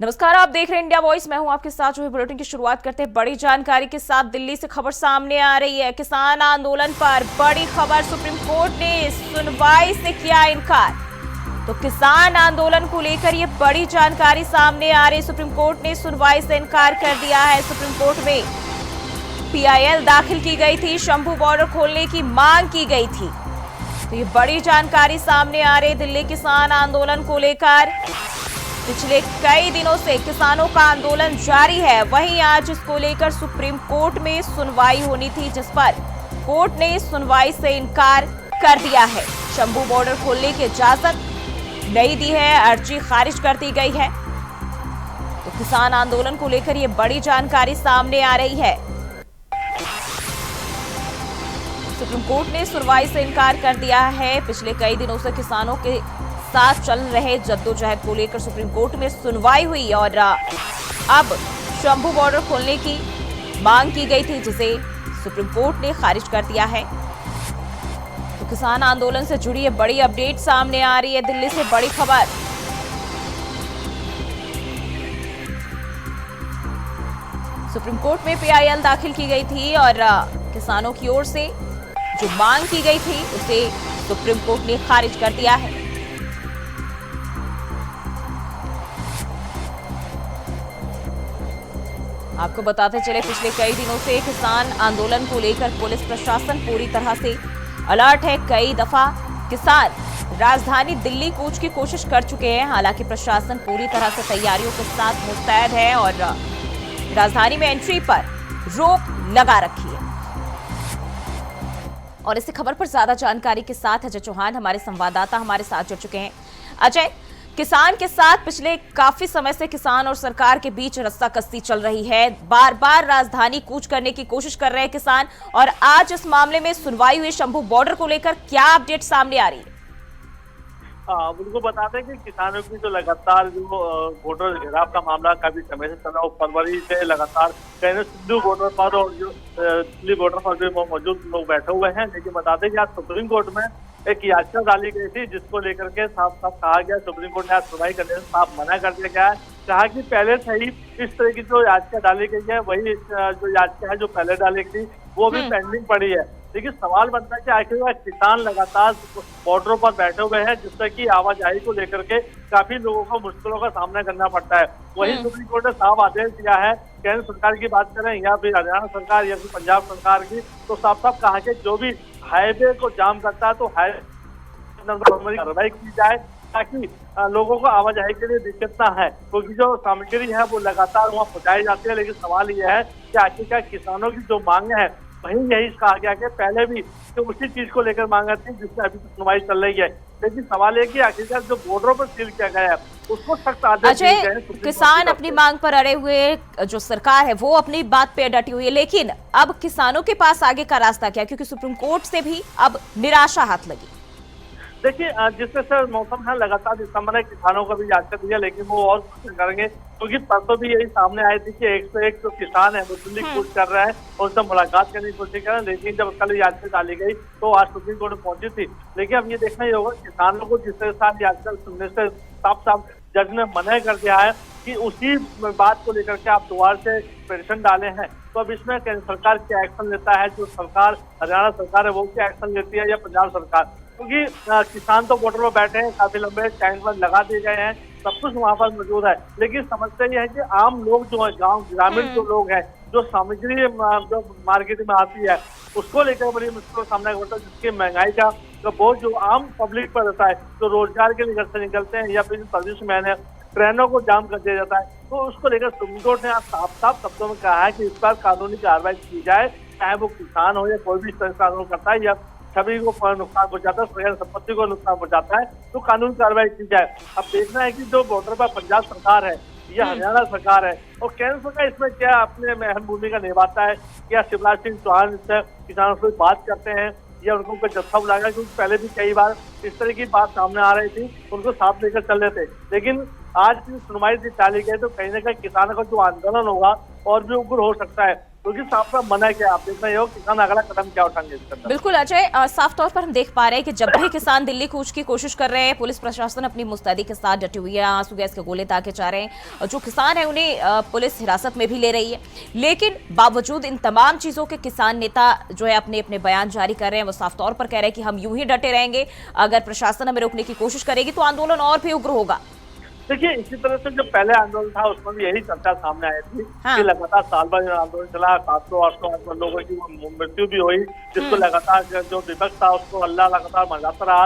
नमस्कार, आप देख रहे हैं इंडिया वॉइस। मैं हूं आपके साथ। जो है बुलेटिन की शुरुआत करते हैं बड़ी जानकारी के साथ। दिल्ली से खबर सामने आ रही है। किसान आंदोलन पर बड़ी खबर। सुप्रीम कोर्ट ने सुनवाई से किया इनकार। तो किसान आंदोलन को लेकर ये बड़ी जानकारी सामने आ रही है। सुप्रीम कोर्ट ने सुनवाई से इनकार कर दिया है। सुप्रीम कोर्ट में पीआईएल दाखिल की गई थी। शंभू बॉर्डर खोलने की मांग की गई थी। तो ये बड़ी जानकारी सामने आ रही है दिल्ली किसान आंदोलन को लेकर। पिछले कई दिनों से किसानों का आंदोलन जारी है। वहीं आज इसको लेकर सुप्रीम कोर्ट में सुनवाई होनी थी, जिस पर कोर्ट ने सुनवाई से इनकार कर दिया है। शंभू बॉर्डर खोलने की इजाजत नहीं दी है, अर्जी खारिज कर दी गई है। तो किसान आंदोलन को लेकर ये बड़ी जानकारी सामने आ रही है। सुप्रीम कोर्ट ने सुनवाई से इनकार कर दिया है। पिछले कई दिनों से किसानों के साथ चल रहे जद्दोजहद को लेकर सुप्रीम कोर्ट में सुनवाई हुई और अब शंभू बॉर्डर खोलने की मांग की गई थी, जिसे सुप्रीम कोर्ट ने खारिज कर दिया है। तो किसान आंदोलन से जुड़ी ये बड़ी अपडेट सामने आ रही है। दिल्ली से बड़ी खबर। सुप्रीम कोर्ट में पीआईएल दाखिल की गई थी और किसानों की ओर से जो मांग की गई थी उसे सुप्रीम कोर्ट ने खारिज कर दिया है। आपको बताते चले, पिछले कई दिनों से किसान आंदोलन को लेकर पुलिस प्रशासन पूरी तरह से अलर्ट है। कई दफा किसान राजधानी दिल्ली कूच की कोशिश कर चुके हैं। हालांकि प्रशासन पूरी तरह से तैयारियों के साथ मुस्तैद है और राजधानी में एंट्री पर रोक लगा रखी है। और इसी खबर पर ज्यादा जानकारी के साथ अजय चौहान हमारे संवाददाता हमारे साथ जुड़ चुके हैं। अजय, किसान के साथ पिछले काफी समय से किसान और सरकार के बीच रस्साकसी चल रही है। बार बार राजधानी कूच करने की कोशिश कर रहे हैं किसान, और आज इस मामले में सुनवाई हुई शंभू बॉर्डर को लेकर। क्या अपडेट सामने आ रही है? उनको बताते हैं कि किसानों की जो लगातार जो बॉर्डर घेराव का मामला काफी समय से चला, फरवरी से लगातार कहीं सिद्धू बॉर्डर पर और जो दिल्ली बॉर्डर पर भी मौजूद लोग बैठे हुए हैं। लेकिन बताते हैं कि आज सुप्रीम कोर्ट में एक याचिका डाली गई थी, जिसको लेकर के साफ साफ कहा गया, सुप्रीम कोर्ट ने आज सुनवाई करने से साफ मना कर दिया गया है। कहा कि पहले से ही इस तरह की जो याचिका डाली गई है, वही जो याचिका है जो पहले डाली गई थी वो भी पेंडिंग पड़ी है। लेकिन सवाल बनता है कि आखिर किसान लगातार बॉर्डरों पर बैठे हुए हैं, जिससे कि आवाजाही को लेकर के काफी लोगों को मुश्किलों का सामना करना पड़ता है। वही सुप्रीम कोर्ट ने साफ आदेश दिया है, केंद्र सरकार की बात करें या फिर हरियाणा सरकार या फिर पंजाब सरकार की, तो साफ साफ कहा कि जो भी हाईवे को जाम करता है तो हाईवे कार्रवाई की जाए, ताकि लोगों को आवाजाही के लिए दिक्कत ना है। क्योंकि जो सामग्री है वो लगातार वहाँ पहुँचाई जाती है। लेकिन सवाल यह है कि आखिरकार किसानों की जो मांगे हैं वही यही कहा गया कि पहले भी तो उसी चीज को लेकर मांगा थी, जिसमें अभी तक सुनवाई चल रही है। लेकिन सवाल है कि आखिरकार जो बॉर्डरों पर सील किया गया है उसको सख्त आदेश दिए गए हैं। किसान अपनी मांग पर अड़े हुए, जो सरकार है वो अपनी बात पे डटी हुई है। लेकिन अब किसानों के पास आगे का रास्ता क्या? क्योंकि सुप्रीम कोर्ट से भी अब निराशा हाथ लगी। देखिए, जिस तरह से मौसम है लगातार इस समय किसानों का भी याचिका दी है, लेकिन वो और कोशिश करेंगे। क्योंकि परसों भी यही सामने आई थी कि एक से एक जो किसान है वो दिल्ली कूच कर रहा है और उससे मुलाकात करने की कोशिश कर रहे हैं। लेकिन जब कल याचिका डाली गई तो आज सुप्रीम कोर्ट में पहुंची थी। लेकिन अब ये देखना ही होगा किसानों को जिस तरह से याचिका सुनने से साफ साफ जज ने मना कर दिया है कि उसी बात को लेकर के आप दोबारा से पिटीशन डाले हैं, तो अब इसमें केंद्र सरकार क्या एक्शन लेता है, जो सरकार हरियाणा सरकार है वो क्या एक्शन लेती है, या पंजाब सरकार। क्योंकि किसान तो बॉर्डर पर बैठे हैं, काफी लंबे टाइम पर लगा दिए गए हैं, सब कुछ वहाँ पर मौजूद है। लेकिन समस्या ये है कि आम लोग जो है, गांव ग्रामीण जो लोग हैं, जो सामग्री जो मार्केट में आती है उसको लेकर बड़ी मुश्किल का सामना करता है, जिसकी महंगाई का बोझ जो आम पब्लिक पर रहता है, जो रोजगार के लिए घर से निकलते हैं या फिर सर्विस मैन है, ट्रेनों को जाम कर दिया जाता है। तो उसको लेकर सुप्रीम कोर्ट ने आज साफ साफ शब्दों में कहा है कि इस पर कानूनी कार्रवाई की जाए, चाहे वो किसान हो या कोई भी इस तरह का आंदोलन करता है या सभी को नुकसान पहुंचाता है, सरकारी संपत्ति को नुकसान पहुंचाता है, तो कानूनी कार्रवाई की जाए। अब देखना है कि जो बॉर्डर पर पंजाब सरकार है या हरियाणा सरकार है और केंद्र सरकार इसमें क्या अपने अहम भूमिका निभाता है, या शिवराज सिंह चौहान इससे किसानों से बात करते हैं या उनको कोई जत्था बुलाएगा। क्योंकि पहले भी कई बार इस तरह की बात सामने आ रही थी, उनको साथ लेकर चल रहे थे। लेकिन आज की सुनवाई टाली गई तो कहीं ना कहीं किसानों का जो आंदोलन होगा और भी उग्र हो सकता है। क्योंकि साफ साफ मना किया। आप देखना ये हो किसान अगला कदम क्या उठाएंगे इसके अंदर। बिल्कुल अजय, साफ तौर पर हम देख पा रहे हैं कि जब भी किसान दिल्ली कूच की कोशिश कर रहे हैं, पुलिस प्रशासन अपनी मुस्तैदी के साथ डटी हुई है, आंसू गैस के गोले दागे जा रहे हैं, और जो किसान है उन्हें पुलिस हिरासत में भी ले रही है। लेकिन बावजूद इन तमाम चीजों के किसान नेता जो है अपने अपने बयान जारी कर रहे हैं। वो साफ तौर पर कह रहे हैं कि हम यूं ही डटे रहेंगे, अगर प्रशासन हमें रोकने की कोशिश करेगी तो आंदोलन और भी उग्र होगा। देखिए, इसी तरह से जो पहले आंदोलन था उसमें भी यही चर्चा सामने आई थी हाँ। कि लगातार साल भर आंदोलन चला, 700-800 लोगों की मृत्यु भी हुई, जिसको लगातार जो विपक्ष था उसको अल्लाह लगातार मनाता रहा,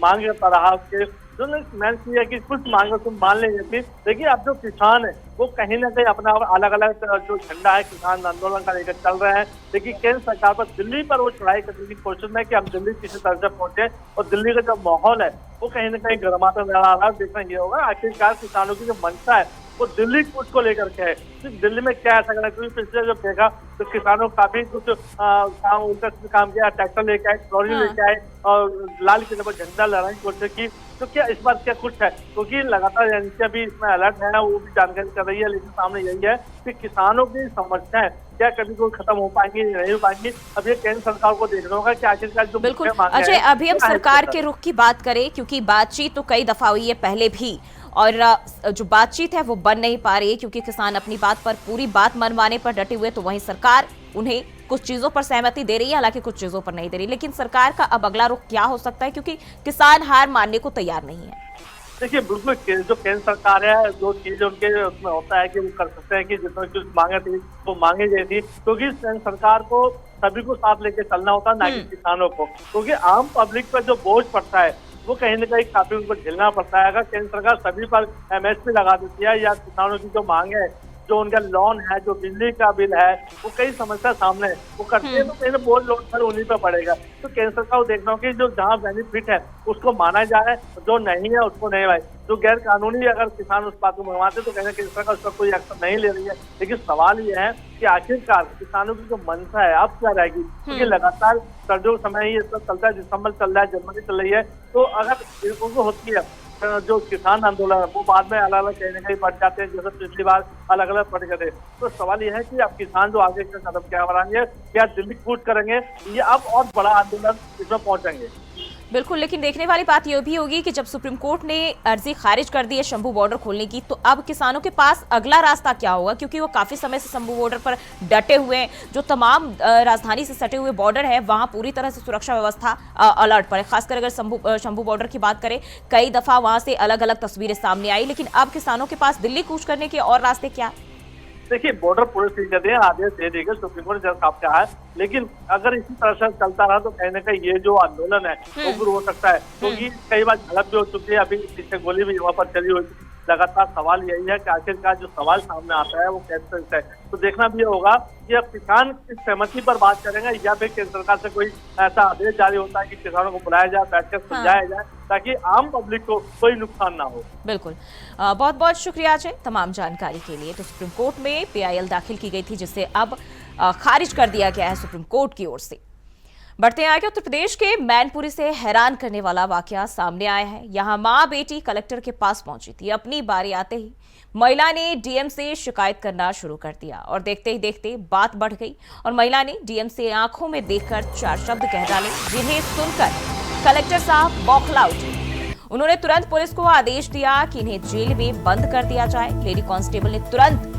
मांग करता रहा उसके जो मैंने किया कि कुछ मांगे तुम मान लेंगे थी। देखिए, अब जो किसान है वो कहीं ना कहीं अपना अलग अलग जो झंडा है किसान आंदोलन का लेकर चल रहे हैं। देखिए, केंद्र सरकार पर दिल्ली पर वो चढ़ाई करने की कोशिश में कि हम दिल्ली किसी तरह से पहुंचे, और दिल्ली का जो माहौल है वो कहीं ना कहीं गर्माता नजर आ रहा है। देखना ये होगा आखिरकार किसानों की जो मंशा है वो दिल्ली कूच को लेकर के है। दिल्ली में क्या ऐसा करना, क्योंकि पिछले जब देखा तो किसानों काफी कुछ काम उनका काम किया, ट्रैक्टर लेके आए, ट्रॉली लेके आए और लाल किले पर झंडा लहराने की कोशिश की। तो क्या इस बार क्या कुछ है, क्योंकि लगातार एजेंसियां भी इसमें अलर्ट है, वो भी जानकारी कर रही है, लेकिन सामने यही है कि किसानों की समस्याएं क्या कभी कोई खत्म हो पाएंगी नहीं हो पाएंगी। अब ये केंद्र सरकार को देखना होगा कि आखिरकार जो बिल्कुल अजय, अभी हम सरकार के रुख की बात करें, क्योंकि बातचीत तो कई दफा हुई है पहले भी, और जो बातचीत है वो बन नहीं पा रही है, क्योंकि किसान अपनी बात पर पूरी बात मनवाने पर डटे हुए, तो वहीं सरकार उन्हें कुछ चीजों पर सहमति दे रही है, हालांकि कुछ चीजों पर नहीं दे रही। लेकिन सरकार का अब अगला रुख क्या हो सकता है, क्योंकि किसान हार मानने को तैयार नहीं है। देखिए, बिल्कुल जो केंद्र सरकार है, जो चीज उनके उसमें होता है कि वो कर सकते हैं कि जितना कुछ मांगे थी वो मांगी गई थी, क्योंकि सरकार को सभी को साथ लेके चलना होता है, ना कि किसानों को, क्योंकि आम पब्लिक पर जो बोझ पड़ता है वो कहीं ना कहीं काफी उनको झेलना पड़ता है। अगर केंद्र सरकार सभी पर MSP लगा देती है, या किसानों की जो मांग है, जो उनका लोन है, जो बिजली का बिल है, वो कई समस्या सामने है वो करती है, तो कहीं ना बोझ लोन पर उन्हीं पर पड़ेगा। तो केंद्र सरकार को देखना होगा कि जो जहाँ बेनिफिट है उसको माना जाए, जो नहीं है उसको नहीं भाई। जो गैर कानूनी अगर किसान उस बात को मंगवाते तो कहना केंद्र सरकार उसका कोई एक्शन नहीं ले रही है। लेकिन सवाल ये है कि आखिरकार किसानों की जो मंशा है अब क्या रहेगी, क्योंकि लगातार सर्दियों का समय ही इस वक्त चलता है, दिसंबर चल रहा है, जनवरी चल रही है, तो अगर उनको होती है जो किसान आंदोलन है वो बाद में अलग अलग कहीं ना कहीं बढ़ जाते हैं, जैसे पिछली बार अलग अलग पड़ गए थे। तो सवाल यह है कि अब किसान जो आगे का कदम क्या बढ़ाएंगे, क्या दिल्ली कूच करेंगे, ये अब और बड़ा आंदोलन इसमें पहुंचेंगे। बिल्कुल, लेकिन देखने वाली बात यह भी होगी कि जब सुप्रीम कोर्ट ने अर्जी खारिज कर दी है शंभू बॉर्डर खोलने की, तो अब किसानों के पास अगला रास्ता क्या होगा, क्योंकि वो काफी समय से शंभू बॉर्डर पर डटे हुए हैं। जो तमाम राजधानी से सटे हुए बॉर्डर है वहां पूरी तरह से सुरक्षा व्यवस्था अलर्ट पर है। खासकर अगर शंभू बॉर्डर की बात करें, कई दफा वहां से अलग अलग तस्वीरें सामने आई, लेकिन अब किसानों के पास दिल्ली कूच करने के और रास्ते क्या? देखिए, बॉर्डर पुलिस सील कर दिया, आदेश दे देगा, सुप्रीम कोर्ट जब साफ कहा है, लेकिन अगर इसी तरह से चलता रहा तो कहीं ना कहीं ये जो आंदोलन है वो भी हो सकता है, क्योंकि कई बार झड़प भी हो चुकी है, अभी पीछे गोली भी वहाँ पर चली हुई थी। लगातार सवाल यही है कि आखिरकार जो सवाल सामने आता है वो कैसे है, तो देखना भी होगा कि अब किसान किस सहमति पर बात करेंगे, या फिर केंद्र सरकार से कोई ऐसा आदेश जारी होता है कि किसानों को बुलाया जाए, बैठकर समझाया जाए, ताकि आम पब्लिक को कोई नुकसान ना हो। बिल्कुल, बहुत बहुत शुक्रिया अजय तमाम जानकारी के लिए। तो सुप्रीम कोर्ट में PIL दाखिल की गई थी, जिसे अब खारिज कर दिया गया है सुप्रीम कोर्ट की ओर से। बढ़ते हैं आगे, उत्तर प्रदेश के मैनपुरी से हैरान करने वाला वाकया सामने आया है। यहां मां बेटी कलेक्टर के पास पहुंची थी। अपनी बारी आते ही महिला ने DM से शिकायत करना शुरू कर दिया, और देखते ही देखते बात बढ़ गई और महिला ने DM से आंखों में देखकर 4 शब्द कह डाले, जिन्हें सुनकर कलेक्टर साहब बौखला उठे। उन्होंने तुरंत पुलिस को आदेश दिया कि इन्हें जेल में बंद कर दिया जाए। लेडी कांस्टेबल ने तुरंत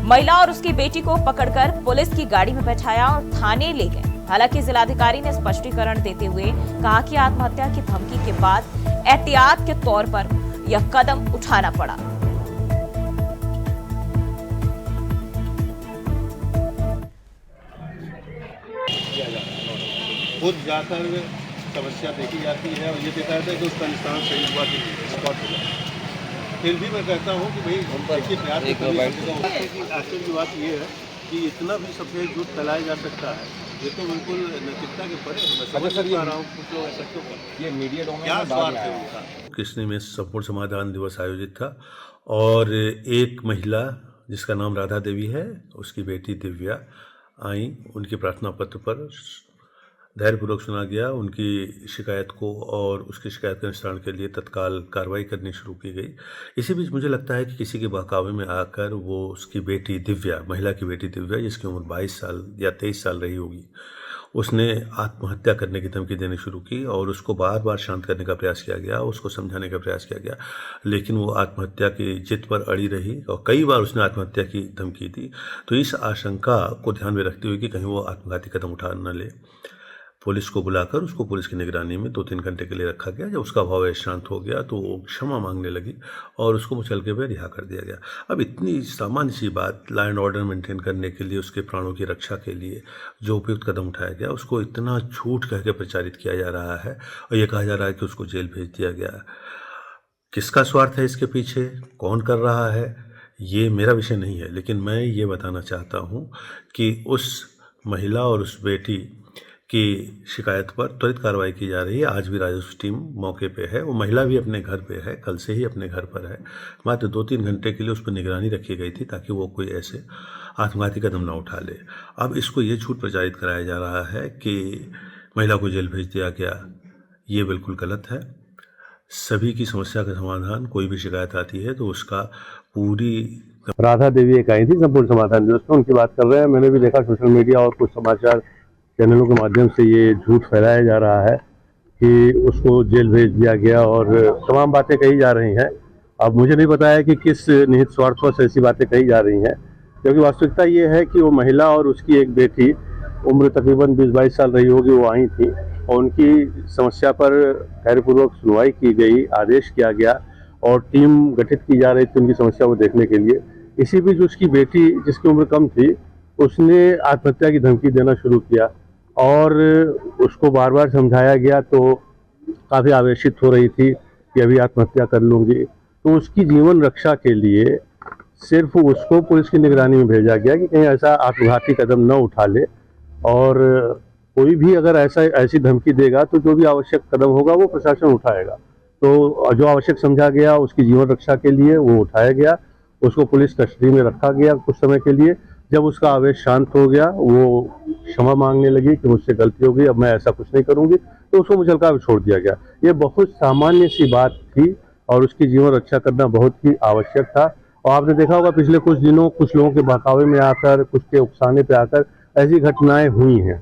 महिला और उसकी बेटी को पकड़कर पुलिस की गाड़ी में बैठाया और थाने ले गए। हालांकि जिलाधिकारी ने स्पष्टीकरण देते हुए कहा कि आत्महत्या की धमकी के बाद एहतियात के तौर पर यह कदम उठाना पड़ा। खुद जाकर समस्या देखी जाती है, और ये देखा जाता है कि उसका निशान सही हुआ कि स्पॉट हुआ। फिर भी मैं कहता हूँ कि भाई हम देखिए प्यार से आश्चर्य की बात ये है कि इतना भी सफेद झूठ फैलाया जा सकता है, ये तो बिल्कुल नैतिकता के परे है। मैं समझ पा रहा हूँ कुछ लोग ऐसा क्यों करते हैं, ये मीडिया क्या स्वार्थ है उनका। कृष्ण में संपूर्ण समाधान दिवस आयोजित था, और एक महिला जिसका नाम राधा देवी है, उसकी बेटी दिव्या आई, उनके प्रार्थना पत्र पर धैर्यपूर्वक सुना गया, उनकी शिकायत को और उसकी शिकायत के निस्तारण के लिए तत्काल कार्रवाई करनी शुरू की गई। इसी बीच मुझे लगता है कि किसी के बहकावे में आकर वो उसकी बेटी दिव्या, महिला की बेटी दिव्या, जिसकी उम्र 22 साल या 23 साल रही होगी, उसने आत्महत्या करने की धमकी देनी शुरू की और उसको बार बार शांत करने का प्रयास किया गया, उसको समझाने का प्रयास किया गया, लेकिन वो आत्महत्या की जिद पर अड़ी रही और कई बार उसने आत्महत्या की धमकी दी। तो इस आशंका को ध्यान में रखते हुए कि कहीं वो आत्मघाती कदम उठा न ले, पुलिस को बुलाकर उसको पुलिस की निगरानी में 2-3 घंटे के लिए रखा गया। जब उसका भाव शांत हो गया तो वो क्षमा मांगने लगी और उसको मुचलके पे रिहा कर दिया गया। अब इतनी सामान्य सी बात, लॉ एंड ऑर्डर मेंटेन करने के लिए, उसके प्राणों की रक्षा के लिए जो उपयुक्त कदम उठाया गया, उसको इतना झूठ कह के प्रचारित किया जा रहा है और ये कहा जा रहा है कि उसको जेल भेज दिया गया। किसका स्वार्थ है इसके पीछे, कौन कर रहा है, ये मेरा विषय नहीं है, लेकिन मैं ये बताना चाहता हूँ कि उस महिला और उस बेटी की शिकायत पर त्वरित कार्रवाई की जा रही है। आज भी राजस्व टीम मौके पे है, वो महिला भी अपने घर पे है, कल से ही अपने घर पर है। मात्र 2-3 घंटे के लिए उस पर निगरानी रखी गई थी ताकि वो कोई ऐसे आत्मघाती कदम ना उठा ले। अब इसको ये झूठ प्रचारित कराया जा रहा है कि महिला को जेल भेज दिया गया, ये बिल्कुल गलत है। सभी की समस्या का समाधान, कोई भी शिकायत आती है तो उसका पूरी राधा देवी एक आई थी संपूर्ण समाधान दिवस में, उनकी बात कर रहे हैं। मैंने भी देखा सोशल मीडिया और कुछ समाचार चैनलों के माध्यम से ये झूठ फैलाया जा रहा है कि उसको जेल भेज दिया गया और तमाम बातें कही जा रही हैं। अब मुझे नहीं पता है कि किस निहित स्वार्थवश ऐसी बातें कही जा रही हैं, क्योंकि वास्तविकता ये है कि वो महिला और उसकी एक बेटी, उम्र तकरीबन 20-22 साल रही होगी, वो आई थी और उनकी समस्या पर धैर्यपूर्वक सुनवाई की गई, आदेश किया गया और टीम गठित की जा रही थी उनकी समस्या को देखने के लिए। इसी बीच उसकी बेटी, जिसकी उम्र कम थी, उसने आत्महत्या की धमकी देना शुरू किया और उसको बार बार समझाया गया तो काफ़ी आवेशित हो रही थी कि अभी आत्महत्या कर लूँगी। तो उसकी जीवन रक्षा के लिए सिर्फ उसको पुलिस की निगरानी में भेजा गया कि कहीं ऐसा आत्मघाती कदम न उठा ले, और कोई भी अगर ऐसी धमकी देगा तो जो भी आवश्यक कदम होगा वो प्रशासन उठाएगा। तो जो आवश्यक समझा गया उसकी जीवन रक्षा के लिए वो उठाया गया, उसको पुलिस कस्टडी में रखा गया कुछ समय के लिए। जब उसका आवेश शांत हो गया, वो क्षमा मांगने लगी कि मुझसे गलती हो गई, अब मैं ऐसा कुछ नहीं करूंगी, तो उसको मुचलका छोड़ दिया गया। ये बहुत सामान्य सी बात थी और उसकी जीवन रक्षा करना बहुत ही आवश्यक था। और आपने देखा होगा पिछले कुछ दिनों कुछ लोगों के बहकावे में आकर, कुछ के उकसाने पे आकर ऐसी घटनाएं हुई हैं।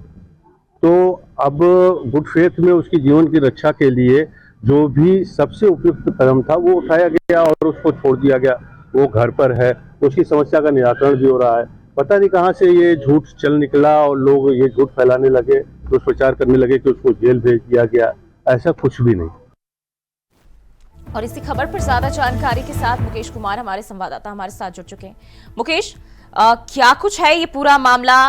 तो अब गुड फेथ में उसकी जीवन की रक्षा के लिए जो भी सबसे उपयुक्त कदम था वो उठाया गया और उसको छोड़ दिया गया। वो घर पर है, उसकी समस्या का निराकरण भी हो रहा है। पता नहीं कहाँ से ये झूठ चल निकला और लोग ये झूठ फैलाने लगे, दुष्प्रचार करने लगे कि उसको जेल भेज दिया गया। ऐसा कुछ भी नहीं। और इसी खबर पर ज्यादा जानकारी के साथ मुकेश कुमार हमारे संवाददाता हमारे साथ जुड़ चुके हैं। मुकेश, क्या कुछ है ये पूरा मामला?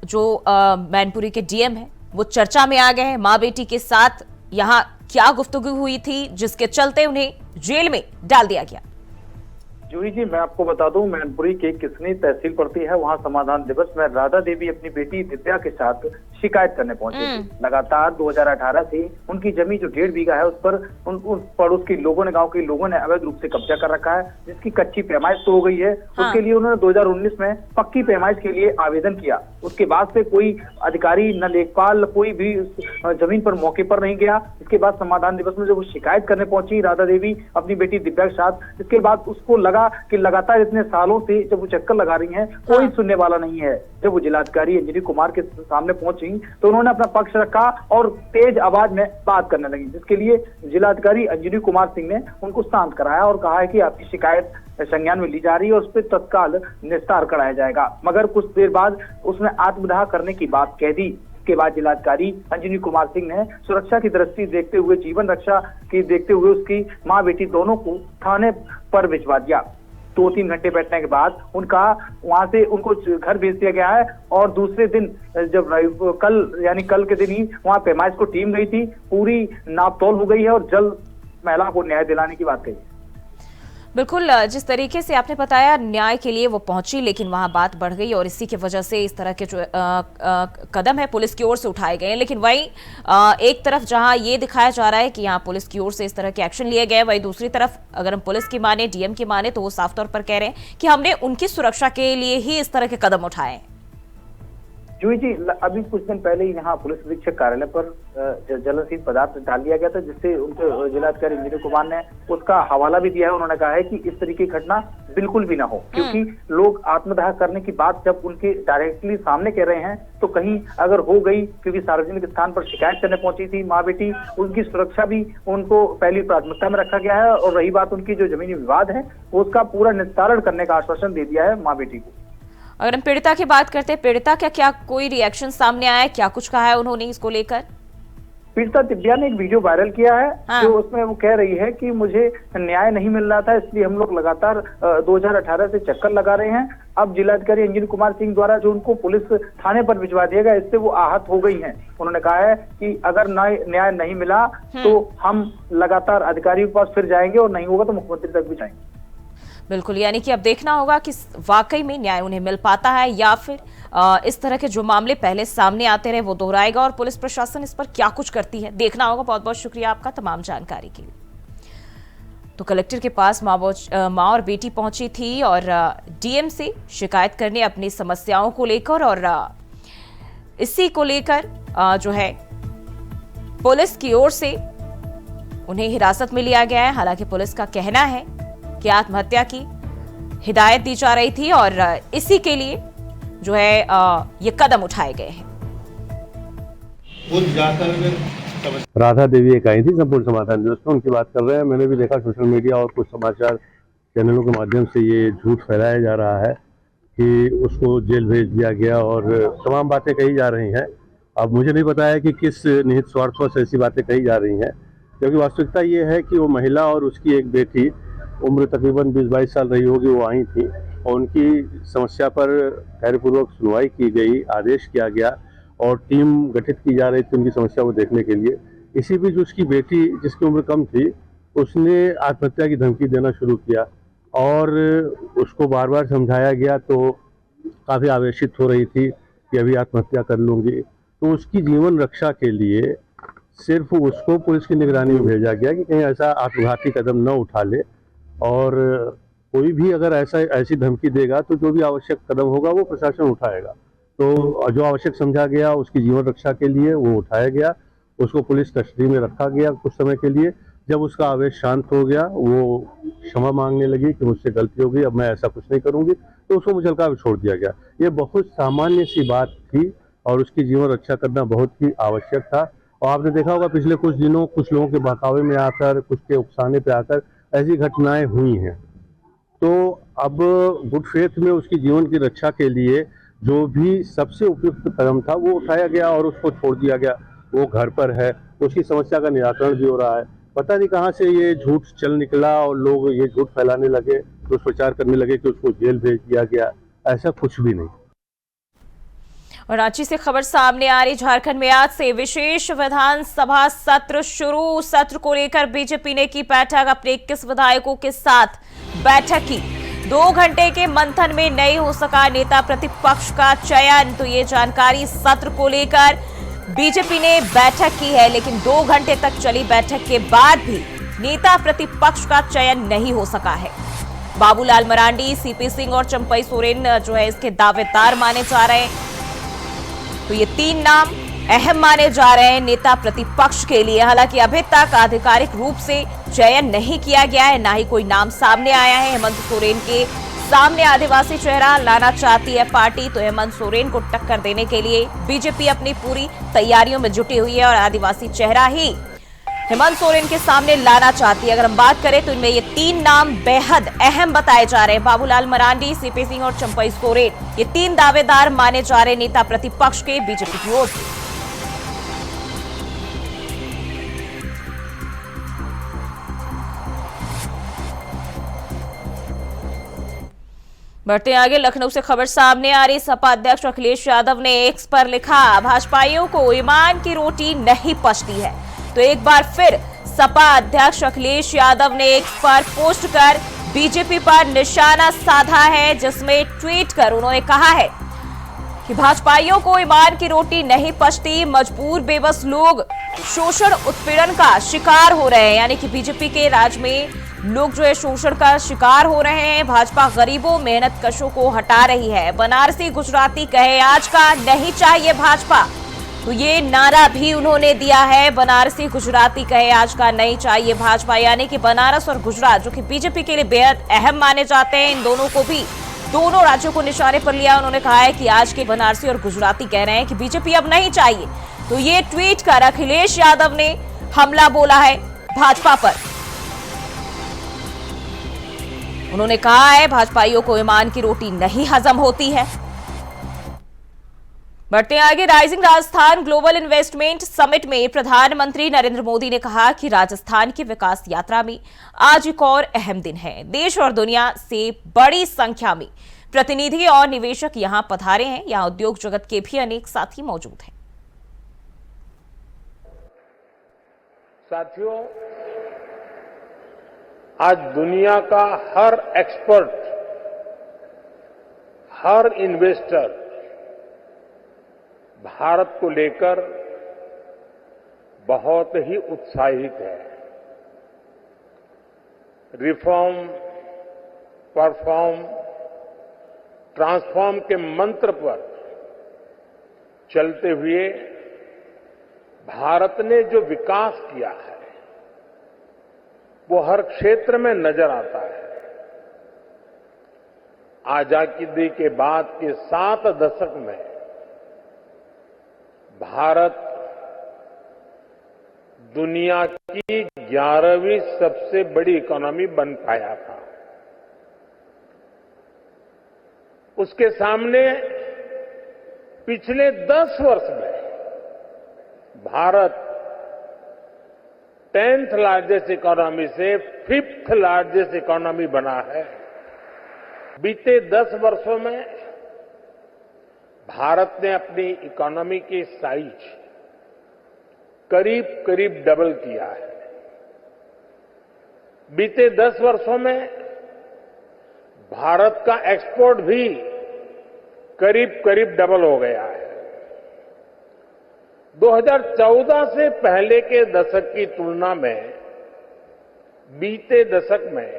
जो मैनपुरी के डीएम है वो चर्चा में आ गए हैं, माँ बेटी के साथ यहाँ क्या गुफ्तगू हुई थी जिसके चलते उन्हें जेल में डाल दिया गया? जूही जी, मैं आपको बता दूं, मैनपुरी के किसनी तहसील पड़ती है, वहां समाधान दिवस में राधा देवी अपनी बेटी दिव्या के साथ शिकायत करने पहुंचे थे। लगातार 2018 से उनकी जमीन जो 1.5 बीघा है उस पर उन पड़ोस के लोगों ने, गांव के लोगों ने अवैध रूप से कब्जा कर रखा है, जिसकी कच्ची पैमाइश तो हो गई है। उसके लिए उन्होंने 2019 में पक्की पैमाइश के लिए आवेदन किया। उसके बाद से कोई अधिकारी, न लेखपाल, कोई भी जमीन पर मौके पर नहीं गया। इसके बाद समाधान दिवस में जब वो शिकायत करने पहुंची राधा देवी अपनी बेटी दिव्या के साथ, इसके बाद उसको लगा कि लगातार इतने सालों से जब वो चक्कर लगा रही हैं कोई सुनने वाला नहीं है। जब वो जिलाधिकारी अंजनी कुमार के सामने पहुंची तो उन्होंने अपना पक्ष रखा और तेज आवाज में बात करने लगी, जिसके लिए जिलाधिकारी अंजनी कुमार सिंह ने उनको शांत कराया और कहा है कि आपकी शिकायत संज्ञान में ली जा रही है और उस पर तत्काल निस्तार कराया जाएगा। मगर कुछ देर बाद उसने आत्मदाह करने की बात कह दी। के बाद जिलाधिकारी अंजनी कुमार सिंह ने सुरक्षा की दृष्टि देखते हुए, जीवन रक्षा की देखते हुए उसकी माँ बेटी दोनों को थाने पर भिजवा दिया। 2-3 घंटे बैठने के बाद उनका वहां से उनको घर भेज दिया गया है और दूसरे दिन जब कल के दिन ही वहां पैमाइश को टीम गई थी, पूरी नाप तोल हो गई है और जल्द महिला को न्याय दिलाने की बात कही। बिल्कुल, जिस तरीके से आपने बताया न्याय के लिए वो पहुंची, लेकिन वहां बात बढ़ गई और इसी की वजह से इस तरह के जो कदम है पुलिस की ओर से उठाए गए हैं। लेकिन वहीं एक तरफ जहां ये दिखाया जा रहा है कि यहाँ पुलिस की ओर से इस तरह के एक्शन लिए गए, वहीं दूसरी तरफ अगर हम पुलिस की माने, डीएम की माने, तो वो साफ तौर पर कह रहे हैं कि हमने उनकी सुरक्षा के लिए ही इस तरह के कदम उठाए। जूही जी, अभी कुछ दिन पहले ही यहाँ पुलिस अधीक्षक कार्यालय पर ज्वलनशील पदार्थ डाल दिया गया था, जिससे उनके जिलाधिकारी इंजीनियर कुमार ने उसका हवाला भी दिया है। उन्होंने कहा है कि इस तरीके की घटना बिल्कुल भी ना हो, क्योंकि लोग आत्मदाह करने की बात जब उनके डायरेक्टली सामने कह रहे हैं तो कहीं अगर हो गई, क्योंकि सार्वजनिक स्थान पर शिकायत करने पहुंची थी माँ बेटी, उनकी सुरक्षा भी उनको पहली प्राथमिकता में रखा गया है। और रही बात उनकी जो जमीनी विवाद है, उसका पूरा निस्तारण करने का आश्वासन दे दिया है माँ बेटी को। अगर हम पीड़िता की बात करते हैं, पीड़िता का क्या कोई रिएक्शन सामने आया है, क्या कुछ कहा है उन्होंने इसको लेकर? पीड़िता दिव्या ने एक वीडियो वायरल किया है। हाँ। जो उसमें वो कह रही है कि मुझे न्याय नहीं मिल रहा था, इसलिए हम लोग लगातार 2018 से चक्कर लगा रहे हैं। अब जिलाधिकारी इंजीनियर कुमार सिंह द्वारा जो उनको पुलिस थाने पर भिजवा दिया गया, इससे वो आहत हो गई हैं। उन्होंने कहा है कि अगर न्याय नहीं मिला तो हम लगातार अधिकारियों के पास फिर जाएंगे, और नहीं होगा तो मुख्यमंत्री तक भी जाएंगे। बिल्कुल, यानी कि अब देखना होगा कि वाकई में न्याय उन्हें मिल पाता है या फिर इस तरह के जो मामले पहले सामने आते रहे वो दोहराएगा, और पुलिस प्रशासन इस पर क्या कुछ करती है, देखना होगा। बहुत बहुत शुक्रिया आपका तमाम जानकारी के लिए। तो कलेक्टर के पास माँ और बेटी पहुंची थी और डीएम से शिकायत करने अपनी समस्याओं को लेकर, और इसी को लेकर जो है पुलिस की ओर से उन्हें हिरासत में लिया गया है। हालांकि पुलिस का कहना है कि आत्महत्या की हिदायत दी जा रही थी और इसी के लिए जो है ये कदम उठाए गए हैं। राधा देवी एक आई थी संपूर्ण समाधान दिवस में, उनकी बात कर रहे हैं। मैंने भी देखा सोशल मीडिया और कुछ समाचार चैनलों के माध्यम से ये झूठ फैलाया जा रहा है कि उसको जेल भेज दिया गया और तमाम बातें कही जा रही हैं। अब मुझे नहीं पता है कि किस निहित स्वार्थ से ऐसी बातें कही जा रही हैं, क्योंकि वास्तविकता ये है कि वो महिला और उसकी एक बेटी, उम्र तकरीबन 20-22 साल रही होगी, वो आई थी और उनकी समस्या पर धैर्यपूर्वक सुनवाई की गई, आदेश किया गया और टीम गठित की जा रही थी उनकी समस्या को देखने के लिए। इसी बीच उसकी बेटी, जिसकी उम्र कम थी, उसने आत्महत्या की धमकी देना शुरू किया और उसको बार बार समझाया गया तो काफ़ी आवेशित हो रही थी कि अभी आत्महत्या कर लूँगी। तो उसकी जीवन रक्षा के लिए सिर्फ उसको पुलिस की निगरानी में भेजा गया कि कहीं ऐसा आत्मघाती कदम न उठा ले, और कोई भी अगर ऐसी धमकी देगा तो जो भी आवश्यक कदम होगा वो प्रशासन उठाएगा। तो जो आवश्यक समझा गया उसकी जीवन रक्षा के लिए वो उठाया गया, उसको पुलिस कस्टडी में रखा गया कुछ समय के लिए। जब उसका आवेश शांत हो गया, वो क्षमा मांगने लगी कि मुझसे गलती हो गई, अब मैं ऐसा कुछ नहीं करूंगी, तो उसको मुचलका भी छोड़ दिया गया। ये बहुत सामान्य सी बात थी और उसकी जीवन रक्षा करना बहुत ही आवश्यक था। और आपने देखा होगा पिछले कुछ दिनों कुछ लोगों के बहकावे में आकर, कुछ के उकसाने पे आकर ऐसी घटनाएं हुई हैं। तो अब गुड फेथ में उसकी जीवन की रक्षा के लिए जो भी सबसे उपयुक्त कदम था वो उठाया गया और उसको छोड़ दिया गया। वो घर पर है, उसकी समस्या का निराकरण भी हो रहा है। पता नहीं कहाँ से ये झूठ चल निकला और लोग ये झूठ फैलाने लगे, दुष्प्रचार करने लगे कि उसको जेल भेज दिया गया। ऐसा कुछ भी नहीं। और रांची से खबर सामने आ रही, झारखंड में आज से विशेष विधानसभा सत्र शुरू। सत्र को लेकर बीजेपी ने की बैठक, अपने 21 विधायकों के साथ बैठक की। 2 घंटे के मंथन में नहीं हो सका नेता प्रतिपक्ष का चयन। तो ये जानकारी सत्र को लेकर बीजेपी ने बैठक की है, लेकिन 2 घंटे तक चली बैठक के बाद भी नेता प्रतिपक्ष का चयन नहीं हो सका है। बाबूलाल मरांडी, सीपी सिंह और चंपई सोरेन जो है इसके दावेदार माने जा रहे हैं। तो ये 3 नाम अहम माने जा रहे हैं नेता प्रतिपक्ष के लिए। हालांकि अभी तक आधिकारिक रूप से चयन नहीं किया गया है, ना ही कोई नाम सामने आया है। हेमंत सोरेन के सामने आदिवासी चेहरा लाना चाहती है पार्टी, तो हेमंत सोरेन को टक्कर देने के लिए बीजेपी अपनी पूरी तैयारियों में जुटी हुई है और आदिवासी चेहरा ही हेमंत सोरेन के सामने लाना चाहती है। अगर हम बात करें तो इनमें ये 3 नाम बेहद अहम बताए जा रहे हैं। बाबूलाल मरांडी, सीपी सिंह और चंपई सोरेन, ये 3 दावेदार माने जा रहे नेता प्रतिपक्ष के बीजेपी की ओर से। बढ़ते आगे, लखनऊ से खबर सामने आ रही। सपा अध्यक्ष अखिलेश यादव ने एक्स पर लिखा, भाजपाइयों को ईमान की रोटी नहीं पचती है। तो एक बार फिर सपा अध्यक्ष अखिलेश यादव ने एक्स पर पोस्ट कर बीजेपी पर निशाना साधा है, जिसमें ट्वीट कर उन्होंने कहा है कि भाजपाइयों को ईमान की रोटी नहीं पचती, मजबूर बेबस लोग शोषण उत्पीड़न का शिकार हो रहे हैं। यानी कि बीजेपी के राज में लोग जो है शोषण का शिकार हो रहे हैं। भाजपा गरीबों मेहनत कशों को हटा रही है। बनारसी गुजराती कहे आज का नहीं चाहिए भाजपा, तो ये नारा भी उन्होंने दिया है। बनारसी गुजराती कहे आज का नहीं चाहिए भाजपा, यानी कि बनारस और गुजरात जो कि बीजेपी के लिए बेहद अहम माने जाते हैं, इन दोनों को भी, दोनों राज्यों को निशाने पर लिया। उन्होंने कहा है कि आज के बनारसी और गुजराती कह रहे हैं कि बीजेपी अब नहीं चाहिए। तो ये ट्वीट कर अखिलेश यादव ने हमला बोला है भाजपा पर। उन्होंने कहा है भाजपाइयों को ईमान की रोटी नहीं हजम होती है। बढ़ते आगे, rising Rajasthan global investment summit में प्रधानमंत्री नरेंद्र मोदी ने कहा कि राजस्थान की विकास यात्रा में आज एक और अहम दिन है। देश और दुनिया से बड़ी संख्या में प्रतिनिधि और निवेशक यहां पधारे हैं। यहां उद्योग जगत के भी अनेक साथी मौजूद हैं। साथियों, आज दुनिया का हर एक्सपर्ट, हर इन्वेस्टर भारत को लेकर बहुत ही उत्साहित है। रिफॉर्म, परफॉर्म, ट्रांसफॉर्म के मंत्र पर चलते हुए भारत ने जो विकास किया है वो हर क्षेत्र में नजर आता है। आजादी के बाद के 7 दशक में भारत दुनिया की 11वीं सबसे बड़ी इकोनॉमी बन पाया था। उसके सामने पिछले 10 वर्ष में भारत 10th लार्जेस्ट इकोनॉमी से 5th लार्जेस्ट इकोनॉमी बना है। बीते 10 वर्षों में भारत ने अपनी इकोनॉमी की साइज करीब करीब डबल किया है। बीते 10 वर्षों में भारत का एक्सपोर्ट भी करीब करीब डबल हो गया है। 2014 से पहले के दशक की तुलना में बीते दशक में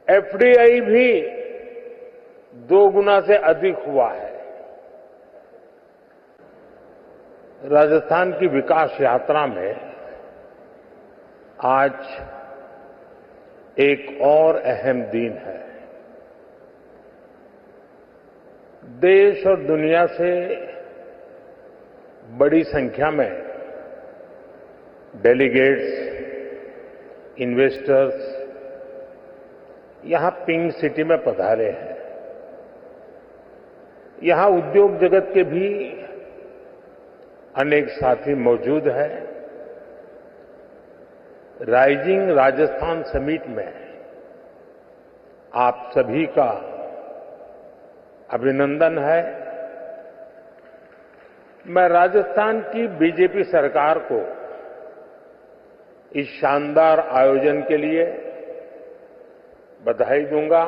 एफडीआई भी 2 गुना से अधिक हुआ है। राजस्थान की विकास यात्रा में आज एक और अहम दिन है। देश और दुनिया से बड़ी संख्या में डेलीगेट्स, इन्वेस्टर्स यहां पिंक सिटी में पधारे हैं। यहां उद्योग जगत के भी अनेक साथी मौजूद हैं। राइजिंग राजस्थान समिट में आप सभी का अभिनंदन है। मैं राजस्थान की बीजेपी सरकार को इस शानदार आयोजन के लिए बधाई दूंगा।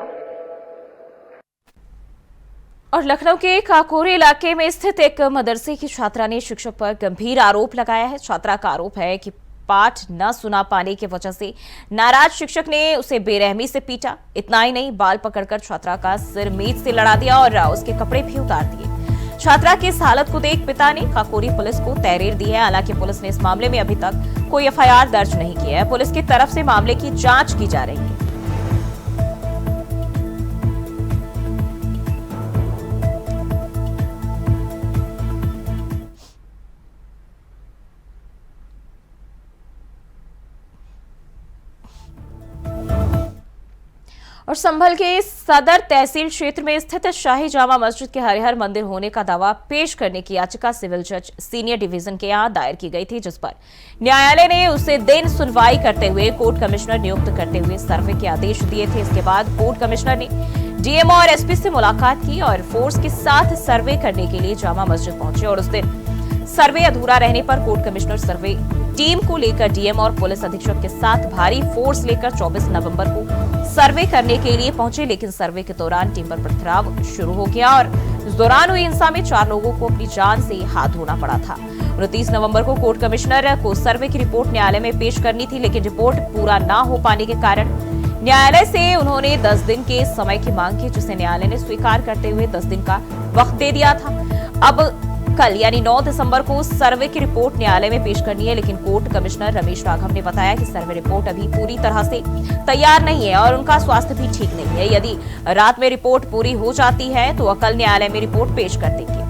और लखनऊ के काकोरी इलाके में स्थित एक मदरसे की छात्रा ने शिक्षक पर गंभीर आरोप लगाया है। छात्रा का आरोप है कि पाठ न सुना पाने की वजह से नाराज शिक्षक ने उसे बेरहमी से पीटा। इतना ही नहीं, बाल पकड़कर छात्रा का सिर मेज से लड़ा दिया और उसके कपड़े भी उतार दिए। छात्रा की इस हालत को देख पिता ने काकोरी पुलिस को तहरीर दी है। हालांकि पुलिस ने इस मामले में अभी तक कोई एफआईआर दर्ज नहीं की है। पुलिस की तरफ से मामले की जांच की जा रही है। और संभल के सदर तहसील क्षेत्र में स्थित शाही जामा मस्जिद के हरिहर मंदिर होने का दावा पेश करने की याचिका सिविल जज सीनियर डिवीजन के यहां दायर की गई थी, जिस पर न्यायालय ने उसे दिन सुनवाई करते हुए कोर्ट कमिश्नर नियुक्त करते हुए सर्वे के आदेश दिए थे। इसके बाद कोर्ट कमिश्नर ने डीएम और एसपी से मुलाकात की और फोर्स के साथ सर्वे करने के लिए जामा मस्जिद पहुंचे। और उस दिन सर्वे अधूरा रहने पर कोर्ट कमिश्नर सर्वे टीम को लेकर डीएम और पुलिस अधीक्षक के साथ भारी फोर्स लेकर 24 नवंबर को सर्वे करने के लिए पहुंचे। लेकिन सर्वे के दौरान टीम पर पथराव शुरू हो गया और इस दौरान हुई हिंसा में 4 लोगों को अपनी जान से हाथ धोना पड़ा था। 29 नवंबर को कोर्ट कमिश्नर को सर्वे की रिपोर्ट न्यायालय में पेश करनी थी, लेकिन रिपोर्ट पूरा न हो पाने के कारण न्यायालय से उन्होंने 10 दिन के समय की मांग की, जिसे न्यायालय ने स्वीकार करते हुए 10 दिन का वक्त दे दिया था। अब कल यानी 9 दिसंबर को सर्वे की रिपोर्ट न्यायालय में पेश करनी है, लेकिन कोर्ट कमिश्नर रमेश राघव ने बताया कि सर्वे रिपोर्ट अभी पूरी तरह से तैयार नहीं है और उनका स्वास्थ्य भी ठीक नहीं है। यदि रात में रिपोर्ट पूरी हो जाती है तो वह कल न्यायालय में रिपोर्ट पेश कर देंगे।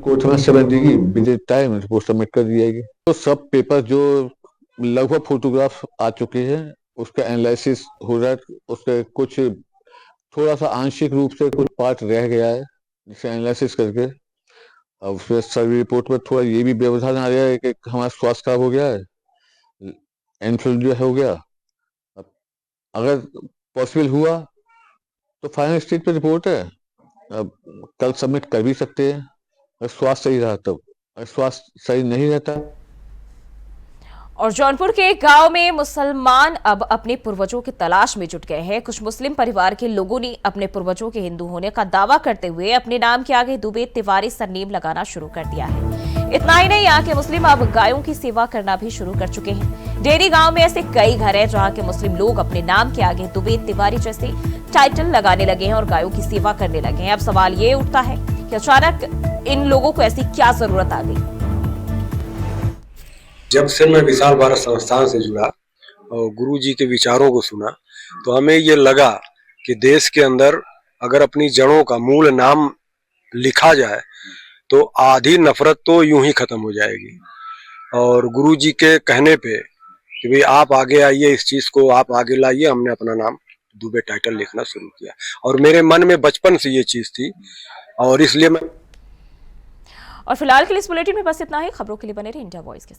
कोर्ट में समय देगी, विद टाइम रिपोर्ट सबमिट कर दी जाएगी। तो सब पेपर जो लगभग फोटोग्राफ आ चुके हैं उसका एनालिसिस हो रहा है, उसके कुछ थोड़ा सा आंशिक रूप से कुछ पार्ट रह गया है जिसे एनालिसिस करके अब उसमें सर्वे रिपोर्ट में थोड़ा ये भी व्यवधान आ गया है कि हमारा स्वास्थ्य खराब हो गया है, इन्फ्लुएंजा हो गया। अब अगर पॉसिबल हुआ तो फाइनल स्टेज पे रिपोर्ट है, अब कल सबमिट कर भी सकते हैं अगर स्वास्थ्य सही रहा तब, अगर स्वास्थ्य सही नहीं रहता। और जौनपुर के एक गांव में मुसलमान अब अपने पूर्वजों की तलाश में जुट गए हैं। कुछ मुस्लिम परिवार के लोगों ने अपने पूर्वजों के हिंदू होने का दावा करते हुए अपने नाम के आगे दुबे तिवारी सरनेम लगाना शुरू कर दिया है। इतना ही नहीं, यहाँ के मुस्लिम अब गायों की सेवा करना भी शुरू कर चुके हैं। डेरी गांव में ऐसे कई घर हैं जहाँ के मुस्लिम लोग अपने नाम के आगे दुबे तिवारी जैसे टाइटल लगाने लगे हैं और गायों की सेवा करने लगे हैं। अब सवाल ये उठता है कि अचानक इन लोगों को ऐसी क्या जरूरत आ गई। जब से मैं विशाल भारत संस्थान से जुड़ा और गुरु जी के विचारों को सुना तो हमें ये लगा कि देश के अंदर अगर अपनी जड़ों का मूल नाम लिखा जाए तो आधी नफरत तो यूं ही खत्म हो जाएगी। और गुरु जी के कहने पे कि भाई आप आगे आइए, इस चीज को आप आगे लाइए, हमने अपना नाम दुबे टाइटल लिखना शुरू किया और मेरे मन में बचपन से ये चीज थी और इसलिए मैं। और फिलहाल के लिए इस बुलेटिन में बस इतना ही। खबरों के लिए बने रहिए इंडिया वॉइस के साथ।